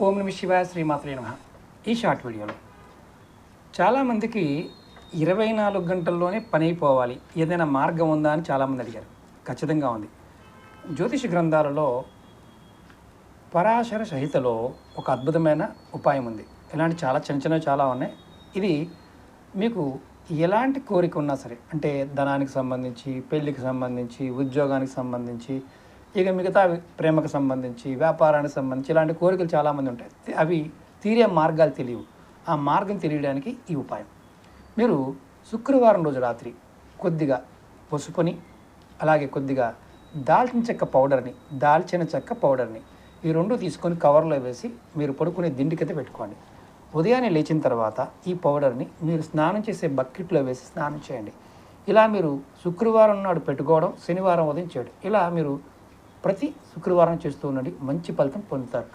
ఓం నమ శివాయ శ్రీమాత్రే నమః. ఈ షార్ట్ వీడియోలో చాలామందికి 24 గంటల్లోనే పని అయిపోవాలి, ఏదైనా మార్గం ఉందా అని చాలామంది అడిగారు. ఖచ్చితంగా ఉంది. జ్యోతిష గ్రంథాలలో పరాశర సహితలో ఒక అద్భుతమైన ఉపాయం ఉంది. ఇలాంటి చాలా చిన్నవి చాలా ఉన్నాయి. ఇది మీకు ఎలాంటి కోరిక ఉన్నా సరే, అంటే ధనానికి సంబంధించి, పెళ్ళికి సంబంధించి, ఉద్యోగానికి సంబంధించి, ఇక మిగతా ప్రేమకు సంబంధించి, వ్యాపారానికి సంబంధించి ఇలాంటి కోరికలు చాలామంది ఉంటాయి. అవి తీరే మార్గాలు తెలియవు. ఆ మార్గం తెలియడానికి ఈ ఉపాయం. మీరు శుక్రవారం రోజు రాత్రి కొద్దిగా పసుపుని, అలాగే కొద్దిగా దాల్చిన చెక్క పౌడర్ని ఈ రెండు తీసుకొని కవర్లో వేసి మీరు పడుకునే దిండికైతే పెట్టుకోండి. ఉదయాన్నే లేచిన తర్వాత ఈ పౌడర్ని మీరు స్నానం చేసే బకెట్లో వేసి స్నానం చేయండి. ఇలా మీరు శుక్రవారం నాడు పెట్టుకోవడం, శనివారం ఉదయం చేయడం, ఇలా మీరు ప్రతి శుక్రవారం చేస్తూ ఉండండి. మంచి ఫలితం పొందుతారు.